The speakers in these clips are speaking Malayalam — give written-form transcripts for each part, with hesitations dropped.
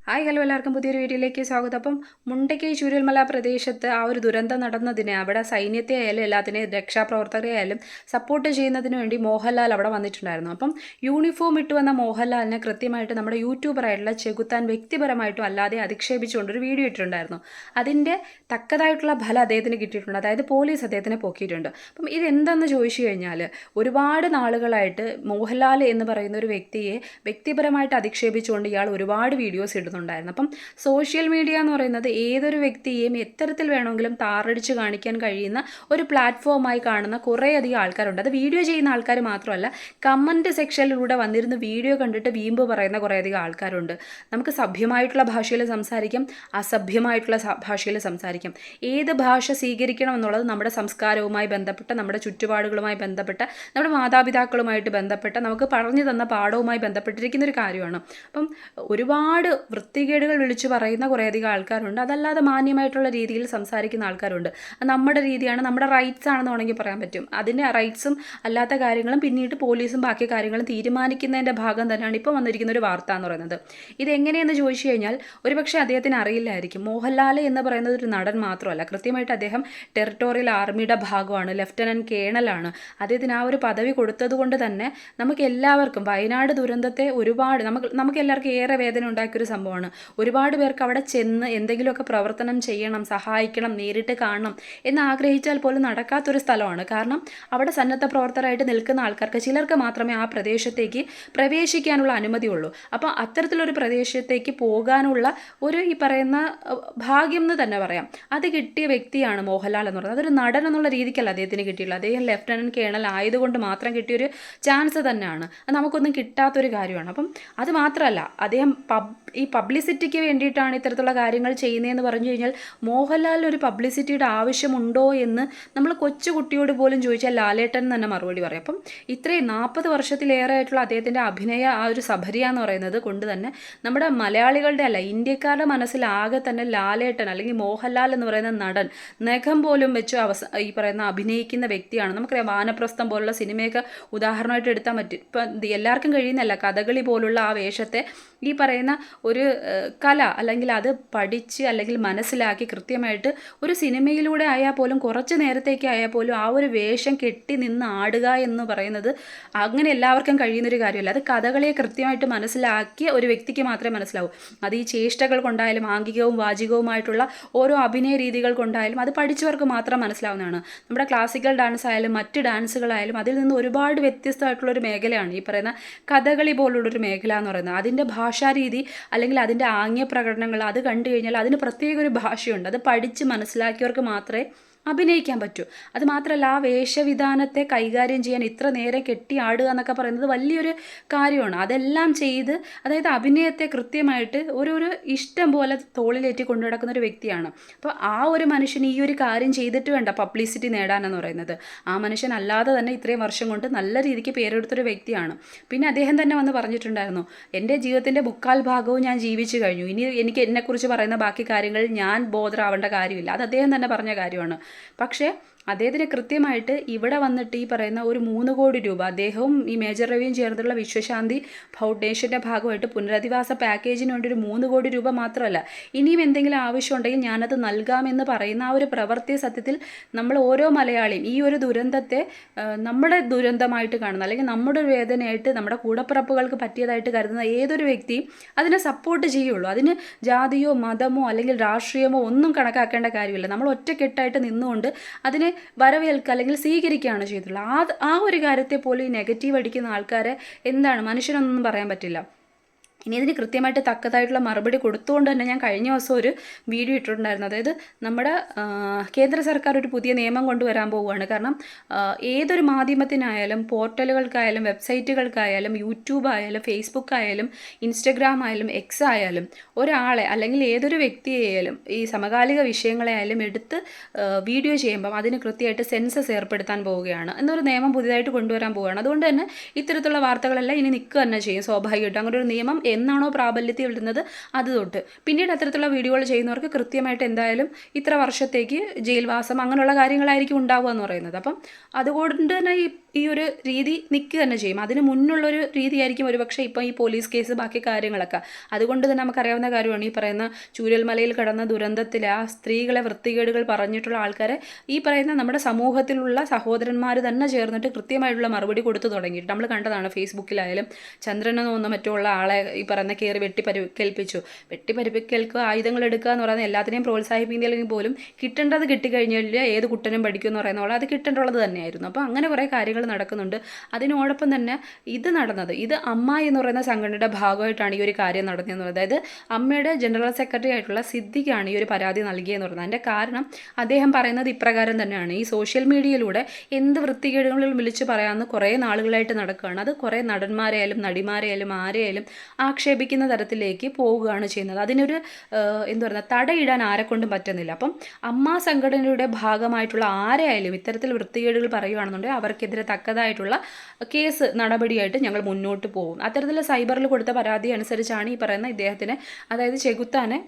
ഹായ് ഹലോ എല്ലാവർക്കും പുതിയൊരു വീഡിയോയിലേക്ക് സ്വാഗതം. അപ്പം മുണ്ടക്കൈ ചൂരൽമല പ്രദേശത്ത് ആ ഒരു ദുരന്തം നടന്നതിന് അവിടെ സൈന്യത്തെ ആയാലും എല്ലാത്തിനെയും രക്ഷാപ്രവർത്തകരെ ആയാലും സപ്പോർട്ട് ചെയ്യുന്നതിന് വേണ്ടി മോഹൻലാൽ അവിടെ വന്നിട്ടുണ്ടായിരുന്നു. അപ്പം യൂണിഫോം ഇട്ട് വന്ന മോഹൻലാലിനെ കൃത്യമായിട്ട് നമ്മുടെ യൂട്യൂബറായിട്ടുള്ള ചെകുത്താൻ വ്യക്തിപരമായിട്ടും അല്ലാതെ അധിക്ഷേപിച്ചുകൊണ്ടൊരു വീഡിയോ ഇട്ടിട്ടുണ്ടായിരുന്നു. അതിൻ്റെ തക്കതായിട്ടുള്ള ഫലം അദ്ദേഹത്തിന് കിട്ടിയിട്ടുണ്ട്. അതായത് പോലീസ് അദ്ദേഹത്തിനെ പൊക്കിയിട്ടുണ്ട്. അപ്പം ഇതെന്തെന്ന് ചോദിച്ചു കഴിഞ്ഞാൽ ഒരുപാട് നാളുകളായിട്ട് മോഹൻലാൽ എന്ന് പറയുന്ന ഒരു വ്യക്തിയെ വ്യക്തിപരമായിട്ട് അധിക്ഷേപിച്ചുകൊണ്ട് ഇയാൾ ഒരുപാട് വീഡിയോസ് ഇടുന്നുണ്ടായിരുന്നു. അപ്പം സോഷ്യൽ മീഡിയ എന്ന് പറയുന്നത് ഏതൊരു വ്യക്തിയെയും എത്തരത്തിൽ വേണമെങ്കിലും താറടിച്ച് കാണിക്കാൻ കഴിയുന്ന ഒരു പ്ലാറ്റ്ഫോമായി കാണുന്ന കുറേയധികം ആൾക്കാരുണ്ട്. അത് വീഡിയോ ചെയ്യുന്ന ആൾക്കാർ മാത്രമല്ല, കമൻറ്റ് സെക്ഷനിലൂടെ വന്നിരുന്ന് വീഡിയോ കണ്ടിട്ട് വീമ്പ് പറയുന്ന കുറേയധികം ആൾക്കാരുണ്ട്. നമുക്ക് സഭ്യമായിട്ടുള്ള ഭാഷയിൽ സംസാരിക്കാം, അസഭ്യമായിട്ടുള്ള ഭാഷയിൽ സംസാരിക്കാം. ഏത് ഭാഷ സ്വീകരിക്കണം എന്നുള്ളത് നമ്മുടെ സംസ്കാരവുമായി ബന്ധപ്പെട്ട, നമ്മുടെ ചുറ്റുപാടുകളുമായി ബന്ധപ്പെട്ട, നമ്മുടെ മാതാപിതാക്കളുമായിട്ട് ബന്ധപ്പെട്ട, നമുക്ക് പറഞ്ഞു തന്ന പാഠവുമായി ബന്ധപ്പെട്ടിരിക്കുന്ന ഒരു കാര്യമാണ്. അപ്പം ഒരുപാട് വൃത്തികേടുകൾ വിളിച്ചു പറയുന്ന കുറേയധികം ആൾക്കാരുണ്ട്. അതല്ലാതെ മാന്യമായിട്ടുള്ള രീതിയിൽ സംസാരിക്കുന്ന ആൾക്കാരുണ്ട്. അത് നമ്മുടെ രീതിയാണ്, നമ്മുടെ റൈറ്റ്സ് ആണെന്ന് വേണമെങ്കിൽ പറയാൻ പറ്റും. അതിൻ്റെ റൈറ്റ്സും അല്ലാത്ത കാര്യങ്ങളും പിന്നീട് പോലീസും ബാക്കി കാര്യങ്ങളും തീരുമാനിക്കുന്നതിൻ്റെ ഭാഗം തന്നെയാണ് ഇപ്പോൾ വന്നിരിക്കുന്ന ഒരു വാർത്ത എന്ന് പറയുന്നത്. ഇതെങ്ങനെയെന്ന് ചോദിച്ചു കഴിഞ്ഞാൽ ഒരുപക്ഷെ അദ്ദേഹത്തിന് അറിയില്ലായിരിക്കും. മോഹൻലാൽ എന്ന് പറയുന്നത് ഒരു നടൻ മാത്രമല്ല, കൃത്യമായിട്ട് അദ്ദേഹം ടെറിട്ടോറിയൽ ആർമിയുടെ ഭാഗമാണ്, ലെഫ്റ്റനൻറ്റ് കേണലാണ്. അദ്ദേഹത്തിന് ആ ഒരു പദവി കൊടുത്തത് കൊണ്ട് തന്നെ നമുക്ക് എല്ലാവർക്കും വയനാട് ദുരന്തത്തെ ഒരുപാട് നമുക്ക് എല്ലാവർക്കും ഏറെ വേദന ഉണ്ടാക്കിയൊരു സംഭവമാണ്. ഒരുപാട് പേർക്ക് അവിടെ ചെന്ന് എന്തെങ്കിലുമൊക്കെ പ്രവർത്തനം ചെയ്യണം, സഹായിക്കണം, നേരിട്ട് കാണണം എന്ന് ആഗ്രഹിച്ചാൽ പോലും നടക്കാത്തൊരു സ്ഥലമാണ്. കാരണം അവിടെ സന്നദ്ധ പ്രവർത്തകരായിട്ട് നിൽക്കുന്ന ആൾക്കാർക്ക് ചിലർക്ക് മാത്രമേ ആ പ്രദേശത്തേക്ക് പ്രവേശിക്കാനുള്ള അനുമതിയുള്ളൂ. അപ്പോൾ അത്തരത്തിലൊരു പ്രദേശത്തേക്ക് പോകാനുള്ള ഒരു ഈ പറയുന്ന ഭാഗ്യം എന്ന് തന്നെ പറയാം, അത് കിട്ടിയ വ്യക്തിയാണ് മോഹൻലാൽ എന്ന് പറയുന്നത്. അതൊരു നടൻ എന്നുള്ള രീതിക്കല്ല അദ്ദേഹത്തിന് കിട്ടിയുള്ളൂ. അദ്ദേഹം ലെഫ്റ്റനൻറ്റ് കേണൽ ആയതുകൊണ്ട് മാത്രം കിട്ടിയൊരു ചാൻസ് തന്നെയാണ്. അത് നമുക്കൊന്നും കിട്ടാത്തൊരു കാര്യമാണ്. അപ്പം അത് മാത്രമല്ല, അദ്ദേഹം ഈ പബ്ലിസിറ്റിക്ക് വേണ്ടിയിട്ടാണ് ഇത്തരത്തിലുള്ള കാര്യങ്ങൾ ചെയ്യുന്നതെന്ന് പറഞ്ഞു കഴിഞ്ഞാൽ മോഹൻലാലിന് ഒരു പബ്ലിസിറ്റിയുടെ ആവശ്യമുണ്ടോ എന്ന് നമ്മൾ കൊച്ചു കുട്ടിയോട് പോലും ചോദിച്ചാൽ ലാലേട്ടൻ തന്നെ മറുപടി പറയും. അപ്പം ഇത്രയും 40 വർഷത്തിലേറെ ആയിട്ടുള്ള അദ്ദേഹത്തിൻ്റെ അഭിനയ ആ ഒരു സബരിയ എന്ന് പറയുന്നത് കൊണ്ട് തന്നെ നമ്മുടെ മലയാളികളുടെ അല്ല, ഇന്ത്യക്കാരുടെ മനസ്സിലാകെ തന്നെ ലാലേട്ടൻ അല്ലെങ്കിൽ മോഹൻലാൽ എന്ന് പറയുന്ന നടൻ നഖം പോലും വെച്ച് ഈ പറയുന്ന അഭിനയിക്കുന്ന വ്യക്തിയാണ്. നമുക്കറിയാം, വാനപ്രസ്ഥം പോലുള്ള സിനിമയൊക്കെ ഉദാഹരണമായിട്ട് എടുത്താൽ പറ്റും. ഇപ്പം എല്ലാവർക്കും കഴിയുന്നല്ല, കഥകളി പോലുള്ള ആ വേഷത്തെ ഈ പറയുന്ന ഒരു കല അല്ലെങ്കിൽ അത് പഠിച്ച് അല്ലെങ്കിൽ മനസ്സിലാക്കി കൃത്യമായിട്ട് ഒരു സിനിമയിലൂടെ ആയാൽ പോലും കുറച്ച് നേരത്തേക്ക് ആയാൽ പോലും ആ ഒരു വേഷം കെട്ടി നിന്ന് ആടുക എന്ന് പറയുന്നത് അങ്ങനെ എല്ലാവർക്കും കഴിയുന്നൊരു കാര്യമല്ല. അത് കഥകളിയെ കൃത്യമായിട്ട് മനസ്സിലാക്കിയ ഒരു വ്യക്തിക്ക് മാത്രമേ മനസ്സിലാവൂ. അത് ഈ ചേഷ്ടകൾ കൊണ്ടായാലും ആംഗികവും വാചികവുമായിട്ടുള്ള ഓരോ അഭിനയ രീതികൾ കൊണ്ടായാലും അത് പഠിച്ചവർക്ക് മാത്രം മനസ്സിലാവുന്നതാണ്. നമ്മുടെ ക്ലാസിക്കൽ ഡാൻസ് ആയാലും മറ്റ് ഡാൻസുകളായാലും അതിൽ നിന്ന് ഒരുപാട് വ്യത്യസ്തമായിട്ടുള്ളൊരു മേഖലയാണ് ഈ പറയുന്ന കഥകളി പോലുള്ളൊരു മേഖല എന്ന് പറയുന്നത്. അതിൻ്റെ ഭാഷാരീതി അല്ലെങ്കിൽ അതിൻ്റെ ആംഗ്യ പ്രകടനങ്ങൾ അത് കണ്ടു കഴിഞ്ഞാൽ അതിന് പ്രത്യേക ഒരു ഭാഷയുണ്ട്. അത് പഠിച്ച് മനസ്സിലാക്കിയവർക്ക് മാത്രമേ അഭിനയിക്കാൻ പറ്റൂ. അത് മാത്രമല്ല, ആ വേഷവിധാനത്തെ കൈകാര്യം ചെയ്യാൻ ഇത്ര നേരം കെട്ടി ആടുക എന്നൊക്കെ പറയുന്നത് വലിയൊരു കാര്യമാണ്. അതെല്ലാം ചെയ്ത് അതായത് അഭിനയത്തെ കൃത്യമായിട്ട് ഒരു ഇഷ്ടം പോലെ തോളിലേറ്റി കൊണ്ടു നടക്കുന്ന ഒരു വ്യക്തിയാണ്. അപ്പോൾ ആ ഒരു മനുഷ്യൻ ഈ ഒരു കാര്യം ചെയ്തിട്ട് വേണ്ട പബ്ലിസിറ്റി നേടാനെന്ന് പറയുന്നത്. ആ മനുഷ്യൻ അല്ലാതെ തന്നെ ഇത്രയും വർഷം കൊണ്ട് നല്ല രീതിക്ക് പേരെടുത്തൊരു വ്യക്തിയാണ്. പിന്നെ അദ്ദേഹം തന്നെ വന്ന് പറഞ്ഞിട്ടുണ്ടായിരുന്നു, എൻ്റെ ജീവിതത്തിൻ്റെ 3/4 ഭാഗവും ഞാൻ ജീവിച്ചു കഴിഞ്ഞു, ഇനി എനിക്ക് എന്നെക്കുറിച്ച് പറയുന്ന ബാക്കി കാര്യങ്ങൾ ഞാൻ ബോധറാവേണ്ട കാര്യമില്ല. അത് അദ്ദേഹം തന്നെ പറഞ്ഞ കാര്യമാണ്. പക്ഷേ അദ്ദേഹത്തിന് കൃത്യമായിട്ട് ഇവിടെ വന്നിട്ട് ഈ പറയുന്ന ഒരു 3 കോടി രൂപ അദ്ദേഹവും ഈ മേജർ രവിയും ചേർന്നുള്ള വിശ്വശാന്തി ഫൗണ്ടേഷൻ്റെ ഭാഗമായിട്ട് പുനരധിവാസ പാക്കേജിന് വേണ്ടി ഒരു 3 കോടി രൂപ മാത്രമല്ല, ഇനിയും എന്തെങ്കിലും ആവശ്യമുണ്ടെങ്കിൽ ഞാനത് നൽകാമെന്ന് പറയുന്ന ആ ഒരു പ്രവൃത്തി സത്യത്തിൽ നമ്മൾ ഓരോ മലയാളിയും ഈ ഒരു ദുരന്തത്തെ നമ്മുടെ ദുരന്തമായിട്ട് കാണുന്ന അല്ലെങ്കിൽ നമ്മുടെ ഒരു വേദനയായിട്ട് നമ്മുടെ കൂടപ്പിറപ്പുകൾക്ക് പറ്റിയതായിട്ട് കരുതുന്ന ഏതൊരു വ്യക്തിയും അതിനെ സപ്പോർട്ട് ചെയ്യുള്ളൂ. അതിന് ജാതിയോ മതമോ അല്ലെങ്കിൽ രാഷ്ട്രീയമോ ഒന്നും കണക്കാക്കേണ്ട കാര്യമില്ല. നമ്മൾ ഒറ്റക്കെട്ടായിട്ട് നിന്നുകൊണ്ട് അതിനെ വരവേൽക്കുക അല്ലെങ്കിൽ സ്വീകരിക്കുകയാണ് ചെയ്തിട്ടുള്ളത്. ആ ഒരു കാര്യത്തെ പോലും ഈ നെഗറ്റീവ് അടിക്കുന്ന ആൾക്കാരെ എന്താണ് മനുഷ്യനൊന്നും പറയാൻ പറ്റില്ല. ഇനി ഇതിന് കൃത്യമായിട്ട് തക്കതായിട്ടുള്ള മറുപടി കൊടുത്തുകൊണ്ട് തന്നെ ഞാൻ കഴിഞ്ഞ ദിവസം ഒരു വീഡിയോ ഇട്ടിട്ടുണ്ടായിരുന്നു. അതായത് നമ്മുടെ കേന്ദ്ര സർക്കാർ ഒരു പുതിയ നിയമം കൊണ്ടുവരാൻ പോവുകയാണ്. കാരണം ഏതൊരു മാധ്യമത്തിനായാലും പോർട്ടലുകൾക്കായാലും വെബ്സൈറ്റുകൾക്കായാലും യൂട്യൂബ് ആയാലും ഫേസ്ബുക്ക് ആയാലും ഇൻസ്റ്റഗ്രാം ആയാലും എക്സ് ആയാലും ഒരാളെ അല്ലെങ്കിൽ ഏതൊരു വ്യക്തിയെയായാലും ഈ സമകാലിക വിഷയങ്ങളെയായാലും എടുത്ത് വീഡിയോ ചെയ്യുമ്പം അതിന് കൃത്യമായിട്ട് സെൻസസ് ഏർപ്പെടുത്താൻ പോവുകയാണ് എന്നൊരു നിയമം പുതിയതായിട്ട് കൊണ്ടുവരാൻ പോവുകയാണ്. അതുകൊണ്ട് തന്നെ ഇത്തരത്തിലുള്ള വാർത്തകളെല്ലാം ഇനി നിൽക്കുക തന്നെ ചെയ്യും സ്വാഭാവികമായിട്ടും. അങ്ങനെ ഒരു നിയമം എന്നാണോ പ്രാബല്യത്തിൽ വരുന്നത് അത് തൊട്ട്. പിന്നീട് അത്തരത്തിലുള്ള വീഡിയോകൾ ചെയ്യുന്നവർക്ക് കൃത്യമായിട്ട് എന്തായാലും ഇത്ര വർഷത്തേക്ക് ജയിൽവാസം അങ്ങനെയുള്ള കാര്യങ്ങളായിരിക്കും ഉണ്ടാവുക എന്ന് പറയുന്നത്. അപ്പം അതുകൊണ്ട് തന്നെ ഈ ഒരു രീതി നിൽക്കുക തന്നെ ചെയ്യും. അതിന് മുന്നുള്ളൊരു രീതിയായിരിക്കും ഒരുപക്ഷെ ഇപ്പം ഈ പോലീസ് കേസ് ബാക്കി കാര്യങ്ങളൊക്കെ. അതുകൊണ്ട് തന്നെ നമുക്കറിയാവുന്ന കാര്യമാണ് ഈ പറയുന്ന ചൂരൽമലയിൽ കടന്ന ദുരന്തത്തിൽ ആ സ്ത്രീകളെ വൃത്തികേടുകൾ പറഞ്ഞിട്ടുള്ള ആൾക്കാരെ ഈ പറയുന്ന നമ്മുടെ സമൂഹത്തിലുള്ള സഹോദരന്മാർ തന്നെ ചേർന്നിട്ട് കൃത്യമായിട്ടുള്ള മറുപടി കൊടുത്തു തുടങ്ങിയിട്ട് നമ്മൾ കണ്ടതാണ്. ഫേസ്ബുക്കിലായാലും ചന്ദ്രനെന്ന് തോന്നുന്ന മറ്റുള്ള ആളെ ഈ പറയുന്ന കയറി വെട്ടിപ്പരിക്കേൽക്കുക ആയുധങ്ങൾ എടുക്കുക എന്ന് പറയുന്നത് എല്ലാത്തിനെയും പ്രോത്സാഹിപ്പിക്കുന്നില്ലെങ്കിൽ പോലും കിട്ടേണ്ടത് കിട്ടിക്കഴിഞ്ഞാൽ ഏത് കുട്ടനും പഠിക്കും എന്ന് പറയുന്ന പോലെ അത് കിട്ടേണ്ടുള്ളത് തന്നെയായിരുന്നു. അപ്പോൾ അങ്ങനെ കുറേ കാര്യങ്ങൾ നടക്കുന്നുണ്ട്. അതിനോടൊപ്പം തന്നെ ഇത് അമ്മ എന്ന് പറയുന്ന സംഘടനയുടെ ഭാഗമായിട്ടാണ് ഈ ഒരു കാര്യം നടന്നതെന്ന് പറയുന്നത്. അതായത് അമ്മയുടെ ജനറൽ സെക്രട്ടറി ആയിട്ടുള്ള സിദ്ദിഖാണ് ഈ ഒരു പരാതി നൽകിയെന്ന് പറയുന്നത്. അതിൻ്റെ കാരണം അദ്ദേഹം പറയുന്നത് ഇപ്രകാരം തന്നെയാണ്. ഈ സോഷ്യൽ മീഡിയയിലൂടെ എന്ത് വൃത്തികേടുകളിൽ വിളിച്ച് പറയാമെന്ന് കുറേ നാളുകളായിട്ട് നടക്കുകയാണ്. അത് കുറേ നടന്മാരെയായാലും നടിമാരെയായാലും ആരെയായാലും ആക്ഷേപിക്കുന്ന തരത്തിലേക്ക് പോവുകയാണ് ചെയ്യുന്നത്. അതിനൊരു എന്താ പറയുക തടയിടാൻ ആരെക്കൊണ്ടും പറ്റുന്നില്ല. അപ്പം അമ്മ സംഘടനയുടെ ഭാഗമായിട്ടുള്ള ആരെയായാലും ഇത്തരത്തിൽ വൃത്തികേടുകൾ പറയുകയാണെന്നുണ്ടെങ്കിൽ അവർക്കെതിരെ തക്കതായിട്ടുള്ള കേസ് നടപടിയായിട്ട് ഞങ്ങൾ മുന്നോട്ട് പോകും. അത്തരത്തിൽ സൈബറിൽ കൊടുത്ത പരാതി അനുസരിച്ചാണ് ഈ പറയുന്ന ഇദ്ദേഹത്തിന്, അതായത് ചെകുത്താനെ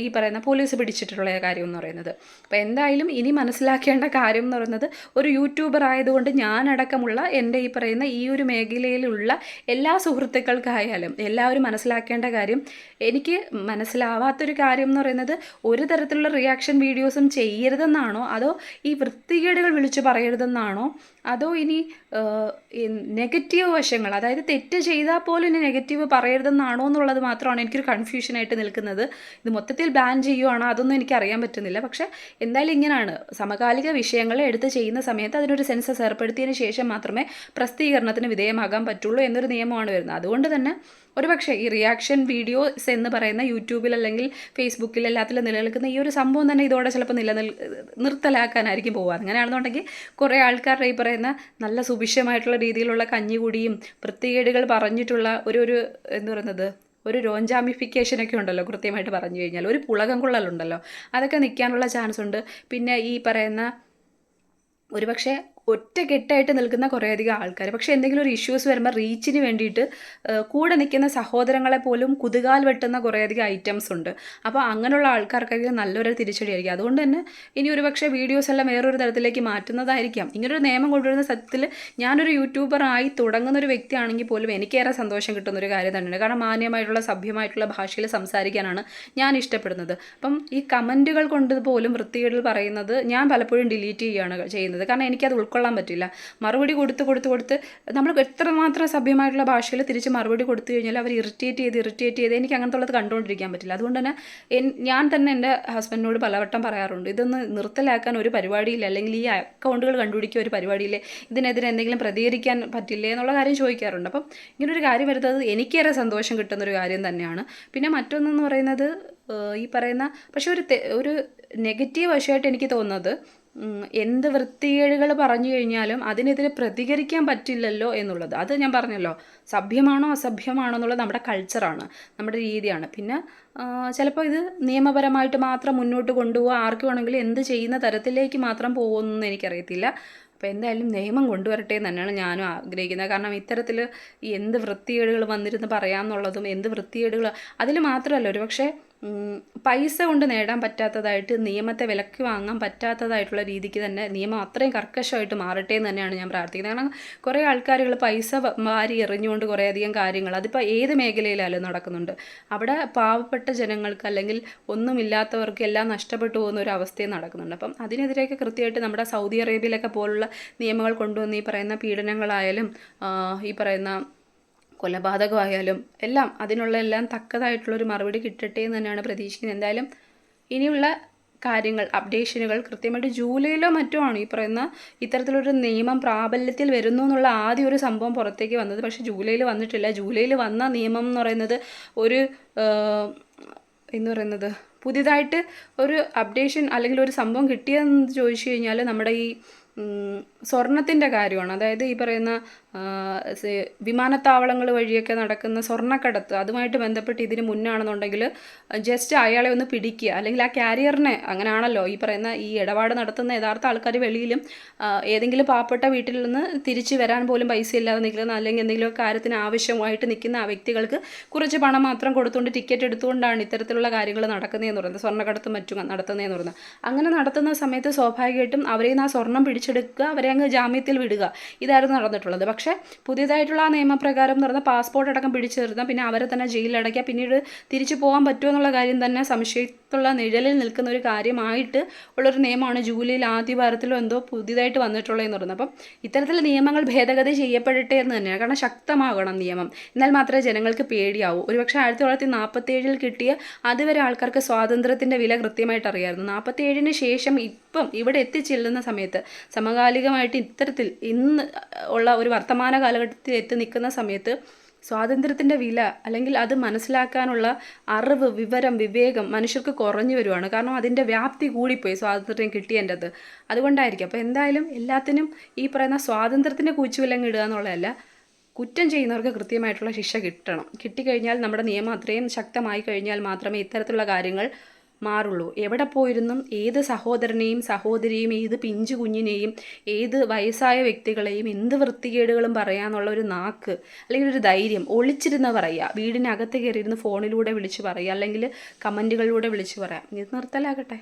ഈ പറയുന്ന പോലീസ് പിടിച്ചിട്ടുള്ള കാര്യം എന്ന് പറയുന്നത്. അപ്പോൾ എന്തായാലും ഇനി മനസ്സിലാക്കേണ്ട കാര്യം എന്ന് പറയുന്നത്, ഒരു യൂട്യൂബർ ആയതുകൊണ്ട് ഞാനടക്കമുള്ള എൻ്റെ ഈ പറയുന്ന ഈ ഒരു മേഖലയിലുള്ള എല്ലാ സുഹൃത്തുക്കൾക്കായാലും എല്ലാവരും മനസ്സിലാക്കേണ്ട കാര്യം, എനിക്ക് മനസ്സിലാവാത്തൊരു കാര്യം എന്ന് പറയുന്നത്, ഒരു തരത്തിലുള്ള റിയാക്ഷൻ വീഡിയോസും ചെയ്യരുതെന്നാണോ അതോ ഈ വൃത്തികേടുകൾ വിളിച്ചു പറയരുതെന്നാണോ അതോ ഇനി നെഗറ്റീവ് വശങ്ങൾ, അതായത് തെറ്റ് ചെയ്താൽ പോലും ഇനി നെഗറ്റീവ് പറയരുതെന്നാണോ എന്നുള്ളത് മാത്രമാണ് എനിക്കൊരു കൺഫ്യൂഷനായിട്ട് നിൽക്കുന്നത്. ഇത് മൊത്തത്തിൽ ബാൻ ചെയ്യുവാണോ അതൊന്നും എനിക്ക് അറിയാൻ പറ്റുന്നില്ല. പക്ഷേ എന്തായാലും ഇങ്ങനെയാണ്, സമകാലിക വിഷയങ്ങളെ എടുത്ത് ചെയ്യുന്ന സമയത്ത് അതിനൊരു സെൻസസ് ഏർപ്പെടുത്തിയതിന് ശേഷം മാത്രമേ പ്രസിദ്ധീകരണത്തിന് വിധേയമാകാൻ പറ്റുള്ളൂ എന്നൊരു നിയമമാണ് വരുന്നത്. അതുകൊണ്ട് തന്നെ ഒരുപക്ഷെ ഈ റിയാക്ഷൻ വീഡിയോസ് എന്ന് പറയുന്ന യൂട്യൂബിൽ അല്ലെങ്കിൽ ഫേസ്ബുക്കിൽ എല്ലാത്തിലും നിലനിൽക്കുന്ന ഈ ഒരു സംഭവം തന്നെ ഇതോടെ ചിലപ്പോൾ നിർത്തലാക്കാനായിരിക്കും പോകുക. അങ്ങനെയാണെന്നുണ്ടെങ്കിൽ കുറേ ആൾക്കാരുടെ ഈ പറയുന്ന നല്ല സുഭിക്ഷമായിട്ടുള്ള രീതിയിലുള്ള കഞ്ഞികുടിയും വൃത്തികേടുകൾ പറഞ്ഞിട്ടുള്ള ഒരു എന്താ പറയുന്നത് ഒരു രോഞ്ചാമിഫിക്കേഷനൊക്കെ ഉണ്ടല്ലോ, കൃത്യമായിട്ട് പറഞ്ഞു കഴിഞ്ഞാൽ ഒരു പുളകം കൊള്ളലുണ്ടല്ലോ, അതൊക്കെ നിൽക്കാനുള്ള ചാൻസ് ഉണ്ട്. പിന്നെ ഈ പറയുന്ന ഒരുപക്ഷെ ഒറ്റക്കെട്ടായിട്ട് നിൽക്കുന്ന കുറേയധികം ആൾക്കാർ, പക്ഷേ എന്തെങ്കിലും ഒരു ഇഷ്യൂസ് വരുമ്പോൾ റീച്ചിന് വേണ്ടിയിട്ട് കൂടെ നിൽക്കുന്ന സഹോദരങ്ങളെ പോലും കുതുകാൽ വെട്ടുന്ന കുറേയധികം ഐറ്റംസ് ഉണ്ട്. അപ്പോൾ അങ്ങനെയുള്ള ആൾക്കാർക്കൊക്കെ നല്ലൊരു തിരിച്ചടിയായിരിക്കും. അതുകൊണ്ട് തന്നെ ഇനി ഒരുപക്ഷെ വീഡിയോസ് എല്ലാം വേറൊരു തരത്തിലേക്ക് മാറ്റുന്നതായിരിക്കാം. ഇങ്ങനൊരു നിയമം കൊണ്ടുവരുന്ന സത്യത്തിൽ ഞാനൊരു യൂട്യൂബറായി തുടങ്ങുന്ന ഒരു വ്യക്തിയാണെങ്കിൽ പോലും എനിക്കേറെ സന്തോഷം കിട്ടുന്നൊരു കാര്യം തന്നെയാണ്. കാരണം മാന്യമായിട്ടുള്ള സഭ്യമായിട്ടുള്ള ഭാഷയിൽ സംസാരിക്കാനാണ് ഞാൻ ഇഷ്ടപ്പെടുന്നത്. അപ്പം ഈ കമൻറ്റുകൾ കൊണ്ട് പോലും വൃത്തികേടിൽ പറയുന്നത് ഞാൻ പലപ്പോഴും ഡിലീറ്റ് ചെയ്യുന്നത്. കാരണം എനിക്കത് ഉൾക്കൊള്ളാൻ പറ്റില്ല. മറുപടി കൊടുത്ത് നമ്മൾ എത്രമാത്രം സഭ്യമായിട്ടുള്ള ഭാഷയിൽ തിരിച്ച് മറുപടി കൊടുത്തു കഴിഞ്ഞാൽ അവർ ഇറിറ്റേറ്റ് ചെയ്ത് എനിക്ക് അങ്ങനത്തെ ഉള്ളത് കണ്ടുകൊണ്ടിരിക്കാൻ പറ്റില്ല. അതുകൊണ്ട് തന്നെ ഞാൻ തന്നെ എൻ്റെ ഹസ്ബൻഡിനോട് പലവട്ടം പറയാറുണ്ട്, ഇതൊന്ന് നിർത്തലാക്കാൻ ഒരു പരിപാടിയില്ല, അല്ലെങ്കിൽ ഈ അക്കൗണ്ടുകൾ കണ്ടുപിടിക്കുക ഒരു പരിപാടിയില്ലേ, ഇതിനെതിരെ എന്തെങ്കിലും പ്രതികരിക്കാൻ പറ്റില്ലേ എന്നുള്ള കാര്യം ചോദിക്കാറുണ്ട്. അപ്പം ഇങ്ങനൊരു കാര്യം വരുന്നത് എനിക്കേറെ സന്തോഷം കിട്ടുന്നൊരു കാര്യം തന്നെയാണ്. പിന്നെ മറ്റൊന്നെന്ന് പറയുന്നത് ഈ പറയുന്ന പക്ഷേ ഒരു നെഗറ്റീവ് വശമായിട്ട് എനിക്ക് തോന്നുന്നത്, എന്ത് വൃത്തികേടുകൾ പറഞ്ഞു കഴിഞ്ഞാലും അതിനെതിരെ പ്രതികരിക്കാൻ പറ്റില്ലല്ലോ എന്നുള്ളത്. അത് ഞാൻ പറഞ്ഞല്ലോ, സഭ്യമാണോ അസഭ്യമാണോ എന്നുള്ളത് നമ്മുടെ കൾച്ചറാണ്, നമ്മുടെ രീതിയാണ്. പിന്നെ ചിലപ്പോൾ ഇത് നിയമപരമായിട്ട് മാത്രം മുന്നോട്ട് കൊണ്ടുപോകുക, ആർക്ക് വേണമെങ്കിലും എന്ത് ചെയ്യുന്ന തരത്തിലേക്ക് മാത്രം പോകുമെന്നൊന്നും എനിക്കറിയത്തില്ല. അപ്പോൾ എന്തായാലും നിയമം കൊണ്ടുവരട്ടെ എന്ന് തന്നെയാണ് ഞാനും ആഗ്രഹിക്കുന്നത്. കാരണം ഇത്തരത്തിൽ എന്ത് വൃത്തികേടുകൾ വന്നിരുന്ന് പറയാമെന്നുള്ളതും എന്ത് വൃത്തികേടുകൾ അതിൽ മാത്രമല്ല, ഒരുപക്ഷെ പൈസ കൊണ്ട് നേടാൻ പറ്റാത്തതായിട്ട്, നിയമത്തെ വിലക്ക് വാങ്ങാൻ പറ്റാത്തതായിട്ടുള്ള രീതിക്ക് തന്നെ നിയമം അത്രയും കർക്കശമായിട്ട് മാറട്ടെ എന്ന് തന്നെയാണ് ഞാൻ പ്രാർത്ഥിക്കുന്നത്. കാരണം കുറേ ആൾക്കാരുകൾ പൈസ വാരി എറിഞ്ഞുകൊണ്ട് കുറേയധികം കാര്യങ്ങൾ അതിപ്പോൾ ഏത് മേഖലയിലായാലും നടക്കുന്നുണ്ട്. അവിടെ പാവപ്പെട്ട ജനങ്ങൾക്ക് അല്ലെങ്കിൽ ഒന്നുമില്ലാത്തവർക്ക് എല്ലാം നഷ്ടപ്പെട്ടു പോകുന്ന ഒരു അവസ്ഥയും നടക്കുന്നുണ്ട്. അപ്പം അതിനെതിരെയൊക്കെ കൃത്യമായിട്ട് നമ്മുടെ സൗദി അറേബ്യയിലൊക്കെ പോലുള്ള നിയമങ്ങൾ കൊണ്ടുവന്ന് ഈ പറയുന്ന പീഡനങ്ങളായാലും ഈ പറയുന്ന കൊലപാതകമായാലും എല്ലാം എല്ലാം തക്കതായിട്ടുള്ളൊരു മറുപടി കിട്ടട്ടെ എന്ന് തന്നെയാണ് പ്രതീക്ഷിക്കുന്നത്. എന്തായാലും ഇനിയുള്ള കാര്യങ്ങൾ അപ്ഡേഷനുകൾ കൃത്യമായിട്ട് ജൂലൈയിലോ മറ്റോ ആണ് ഈ പറയുന്ന ഇത്തരത്തിലൊരു നിയമം പ്രാബല്യത്തിൽ വരുന്നു എന്നുള്ള ആദ്യം ഒരു സംഭവം പുറത്തേക്ക് വന്നത്. പക്ഷേ ജൂലൈയിൽ വന്നിട്ടില്ല. ജൂലൈയിൽ വന്ന നിയമം എന്ന് പറയുന്നത് എന്ന് പറയുന്നത് പുതിയതായിട്ട് ഒരു അപ്ഡേഷൻ അല്ലെങ്കിൽ ഒരു സംഭവം കിട്ടിയതെന്ന് ചോദിച്ചു കഴിഞ്ഞാൽ നമ്മുടെ ഈ സ്വർണത്തിൻ്റെ കാര്യമാണ്. അതായത് ഈ പറയുന്ന വിമാനത്താവളങ്ങൾ വഴിയൊക്കെ നടക്കുന്ന സ്വർണ്ണക്കടത്ത് അതുമായിട്ട് ബന്ധപ്പെട്ട് ഇതിന് മുന്നാണെന്നുണ്ടെങ്കിൽ ജസ്റ്റ് അയാളെ ഒന്ന് പിടിക്കുക, അല്ലെങ്കിൽ ആ ക്യാരിയറിനെ, അങ്ങനെയാണല്ലോ ഈ പറയുന്ന ഈ ഇടപാട് നടത്തുന്ന യഥാർത്ഥ ആൾക്കാർ വെളിയിലും ഏതെങ്കിലും പാവപ്പെട്ട വീട്ടിൽ നിന്ന് തിരിച്ച് വരാൻ പോലും പൈസ ഇല്ലാതെ നിൽക്കുന്ന, അല്ലെങ്കിൽ എന്തെങ്കിലും കാര്യത്തിന് ആവശ്യമായിട്ട് നിൽക്കുന്ന ആ വ്യക്തികൾക്ക് കുറച്ച് പണം മാത്രം കൊടുത്തുകൊണ്ട് ടിക്കറ്റ് എടുത്തുകൊണ്ടാണ് ഇത്തരത്തിലുള്ള കാര്യങ്ങൾ നടക്കുന്നതെന്ന് പറയുന്നത്, സ്വർണ്ണക്കടത്തും മറ്റും നടത്തുന്നതെന്ന് പറയുന്നത്. അങ്ങനെ നടത്തുന്ന സമയത്ത് സ്വാഭാവികമായിട്ടും അവരെ ആ സ്വർണം പിടിച്ചെടുക്കുക, അവരെ അങ്ങ് ജാമ്യത്തിൽ വിടുക, ഇതായിരുന്നു നടന്നിട്ടുള്ളത്. പക്ഷേ പുതിയതായിട്ടുള്ള ആ നിയമപ്രകാരം എന്ന് പറഞ്ഞാൽ പാസ്പോർട്ട് അടക്കം പിടിച്ചു നിർത്താം, പിന്നെ അവരെ തന്നെ ജയിലിലടയ്ക്കുക, പിന്നീട് തിരിച്ചു പോകാൻ പറ്റുമോ എന്നുള്ള കാര്യം തന്നെ സംശയത്തുള്ള നിഴലിൽ നിൽക്കുന്ന ഒരു കാര്യമായിട്ട് ഉള്ളൊരു നിയമമാണ് ജൂലൈയിൽ ആദ്യ വാരത്തിലോ എന്തോ പുതിയതായിട്ട് വന്നിട്ടുള്ളതെന്ന് പറയുന്നത്. അപ്പം ഇത്തരത്തിൽ നിയമങ്ങൾ ഭേദഗതി ചെയ്യപ്പെടട്ടെ എന്ന് തന്നെയാണ്. കാരണം ശക്തമാകണം നിയമം, എന്നാൽ മാത്രമേ ജനങ്ങൾക്ക് പേടിയാവൂ. ഒരുപക്ഷെ 1947 കിട്ടിയ അതുവരെ ആൾക്കാർക്ക് സ്വാതന്ത്ര്യത്തിൻ്റെ വില കൃത്യമായിട്ട് അറിയാമായിരുന്നു. 47 ശേഷം ഇപ്പം ഇവിടെ എത്തിച്ചെല്ലുന്ന സമയത്ത് സമകാലികമായിട്ട് ഇത്തരത്തിൽ ഇന്ന് ഉള്ള ഒരു വർത്തമാന കാലഘട്ടത്തിൽ എത്തി നിൽക്കുന്ന സമയത്ത് സ്വാതന്ത്ര്യത്തിൻ്റെ വില, അല്ലെങ്കിൽ അത് മനസ്സിലാക്കാനുള്ള അറിവ്, വിവരം, വിവേകം മനുഷ്യർക്ക് കുറഞ്ഞു വരുവാണ്. കാരണം അതിൻ്റെ വ്യാപ്തി കൂടിപ്പോയി സ്വാതന്ത്ര്യം കിട്ടിയതിൻ്റെത്. അതുകൊണ്ടായിരിക്കും. അപ്പോൾ എന്തായാലും എല്ലാത്തിനും ഈ പറയുന്ന സ്വാതന്ത്ര്യത്തിൻ്റെ കൂച്ചുവിലങ്ങ് ഇടുക എന്നുള്ളതല്ല, കുറ്റം ചെയ്യുന്നവർക്ക് കൃത്യമായിട്ടുള്ള ശിക്ഷ കിട്ടണം. കിട്ടിക്കഴിഞ്ഞാൽ നമ്മുടെ നിയമം അത്രയും ശക്തമായി കഴിഞ്ഞാൽ മാത്രമേ ഇത്തരത്തിലുള്ള കാര്യങ്ങൾ മാറുള്ളൂ. എവിടെ പോയിരുന്നും ഏത് സഹോദരനെയും സഹോദരിയെയും ഏത് പിഞ്ചു കുഞ്ഞിനെയും ഏത് വയസ്സായ വ്യക്തികളെയും എന്ത് വൃത്തികേടുകളും പറയാനുള്ള ഒരു നാക്ക്, അല്ലെങ്കിൽ ഒരു ധൈര്യം ഒളിച്ചിരുന്ന് പറയുക, വീടിനകത്ത് കയറിയിരുന്ന് ഫോണിലൂടെ വിളിച്ച് പറയുക, അല്ലെങ്കിൽ കമൻറ്റുകളിലൂടെ വിളിച്ച് പറയാം. ഇത് നിർത്തലാകട്ടെ.